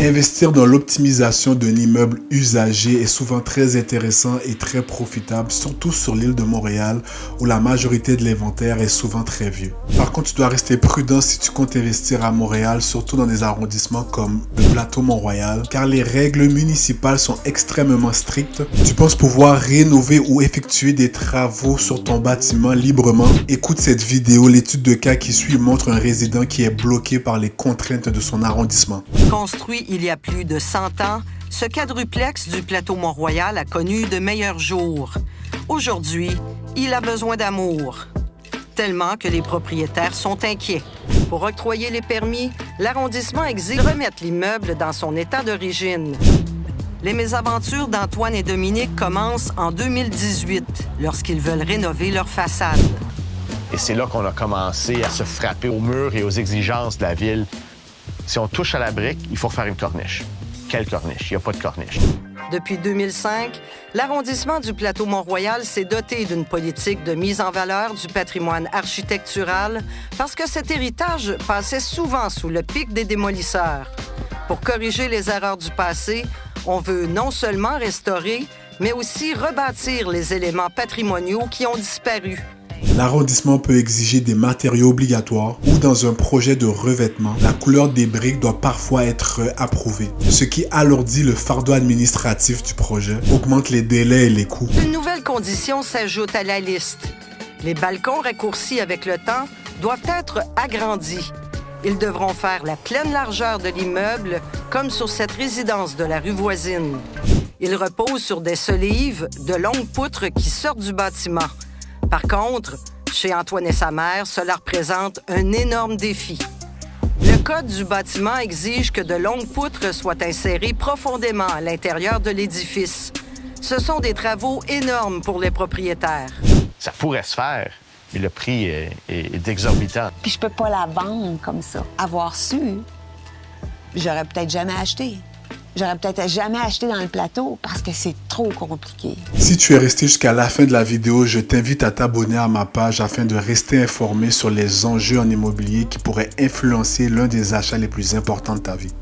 Investir dans l'optimisation d'un immeuble usagé est souvent très intéressant et très profitable, surtout sur l'île de Montréal où la majorité de l'inventaire est souvent très vieux. Par contre, tu dois rester prudent si tu comptes investir à Montréal, surtout dans des arrondissements comme le plateau Mont-Royal, car les règles municipales sont extrêmement strictes. Tu penses pouvoir rénover ou effectuer des travaux sur ton bâtiment librement? Écoute cette vidéo, l'étude de cas qui suit montre un résident qui est bloqué par les contraintes de son arrondissement. Construit il y a plus de 100 ans, ce quadruplex du plateau Mont-Royal a connu de meilleurs jours. Aujourd'hui, il a besoin d'amour. Tellement que les propriétaires sont inquiets. Pour octroyer les permis, l'arrondissement exige de remettre l'immeuble dans son état d'origine. Les mésaventures d'Antoine et Dominique commencent en 2018, lorsqu'ils veulent rénover leur façade. Et c'est là qu'on a commencé à se frapper au mur et aux exigences de la ville. Si on touche à la brique, il faut faire une corniche. Quelle corniche? Il n'y a pas de corniche. Depuis 2005, l'arrondissement du plateau Mont-Royal s'est doté d'une politique de mise en valeur du patrimoine architectural parce que cet héritage passait souvent sous le pic des démolisseurs. Pour corriger les erreurs du passé, on veut non seulement restaurer, mais aussi rebâtir les éléments patrimoniaux qui ont disparu. L'arrondissement peut exiger des matériaux obligatoires ou dans un projet de revêtement, la couleur des briques doit parfois être approuvée, ce qui alourdit le fardeau administratif du projet, augmente les délais et les coûts. Une nouvelle condition s'ajoute à la liste. Les balcons raccourcis avec le temps doivent être agrandis. Ils devront faire la pleine largeur de l'immeuble, comme sur cette résidence de la rue voisine. Ils reposent sur des solives de longues poutres qui sortent du bâtiment. Par contre, chez Antoine et sa mère, cela représente un énorme défi. Le code du bâtiment exige que de longues poutres soient insérées profondément à l'intérieur de l'édifice. Ce sont des travaux énormes pour les propriétaires. Ça pourrait se faire, mais le prix est exorbitant. Puis je peux pas la vendre comme ça. Avoir su, j'aurais peut-être jamais acheté. J'aurais peut-être jamais acheté dans le plateau parce que c'est trop compliqué. Si tu es resté jusqu'à la fin de la vidéo, je t'invite à t'abonner à ma page afin de rester informé sur les enjeux en immobilier qui pourraient influencer l'un des achats les plus importants de ta vie.